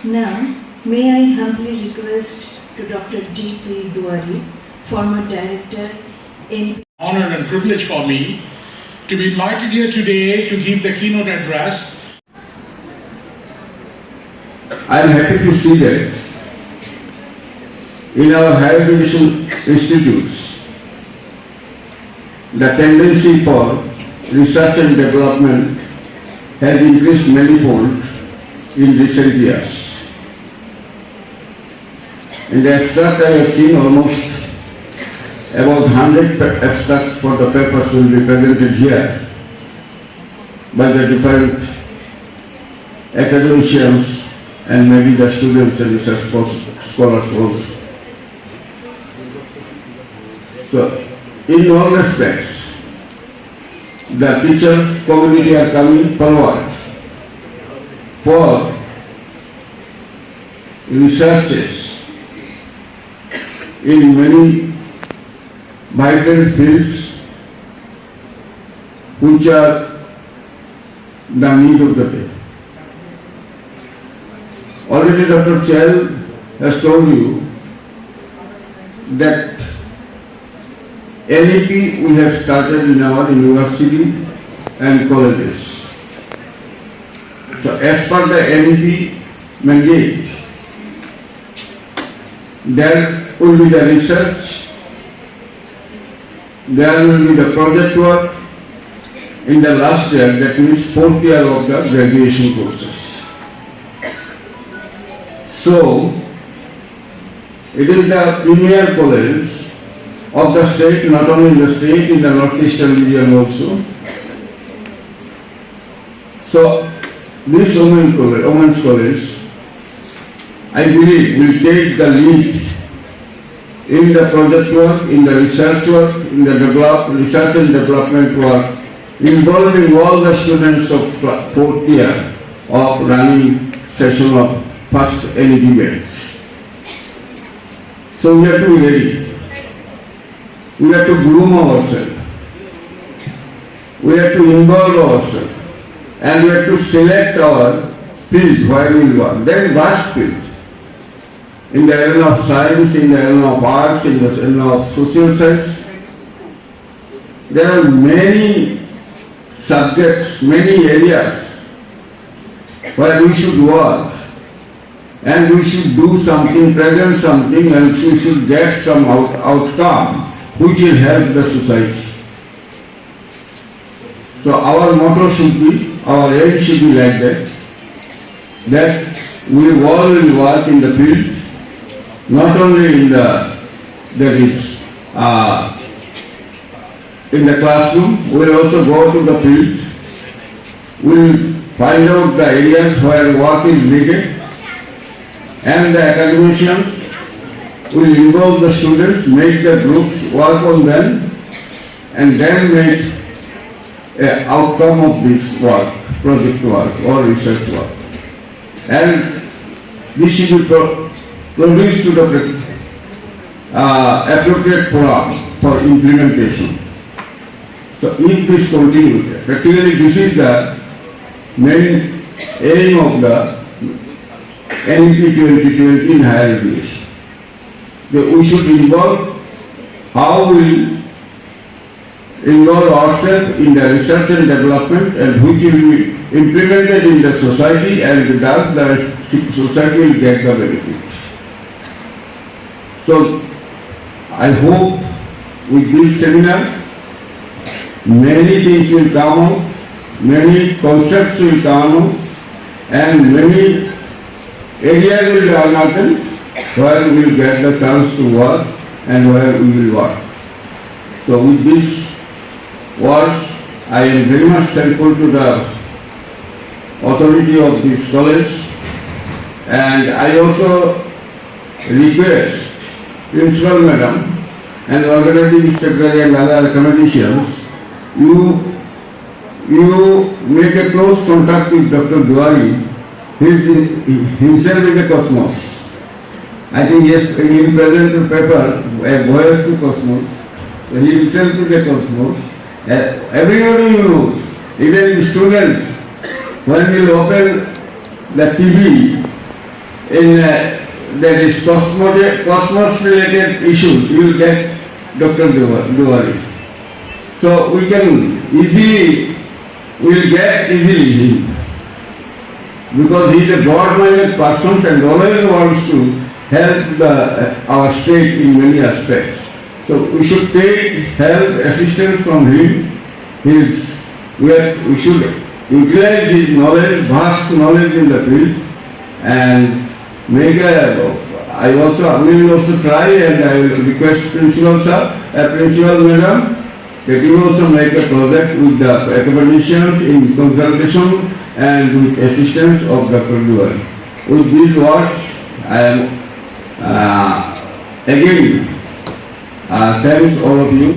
Now, may I humbly request to Dr. D.P. Duari, former Director, Honor and privilege for me to be invited here today to give the keynote address. I am happy to see that in our higher education institutes, the tendency for research and development has increased manifold in recent years. In the abstract, I have seen almost about 100 abstracts for the papers will be presented here by the different academicians and maybe the students and research scholars also. So, in all respects, the teacher community are coming forward for researches in many vibrant fields which are the need of the day. Already Dr. Chayya has told you that NEP we have started in our university and colleges. So as per the NEP mandate, there will be the research, there will be the project work in the last year, that means fourth year of the graduation courses. So, it is the premier college of the state, not only in the state, in the northeastern region also. So, this women's college, I believe, will take the lead in the project work, in the research work, in the research and development work, involving all the students of fourth year of running session of first NEP batch. So we have to be ready. We have to groom ourselves. We have to involve ourselves. And we have to select our field where we will work. There is vast field. In the area of science, in the area of arts, in the area of social science, there are many subjects, many areas where we should work, and we should do something, present something, and we should get some outcome which will help the society. So our motto should be, our aim should be like that we all will work in the field, not only in the classroom, we will also go to the field. We will find out the areas where work is needed, and the academicians will involve the students, make the groups work on them, and then make an outcome of this work, project work or research work. And this should be produced to the appropriate forum for implementation. So if this continues, practically this is the main aim of the NEP 2020 in higher education. We should involve how we involve ourselves in the research and development, and which will be implemented in the society, and thus the society will get the benefit. So I hope with this seminar many things will come out, many concepts will come out, and many areas will be unearthed where we will get the chance to work and where we will work. So with these words, I am very much thankful to the authority of this college, and I also request Principal Madam and organizing secretary and other academicians, you make a close contact with Dr. Duari. Himself is a cosmos. I think yes, he presented paper, A Voyage to Cosmos. He himself is a cosmos. Everybody knows, even students, when you open the TV, in that is cosmos related issues, you will get Dr. Duwari. So we can easily, we will get easily him. Because he is a broad-minded person and always wants to help our state in many aspects. So we should take help, assistance from him. We should utilize his knowledge, vast knowledge in the field, and make we will also try, and I will request Principal Sir, Principal Madam, that you also make a project with the academicians in consultation and with assistance of Dr. Duwar. With these words, I am again thanks all of you.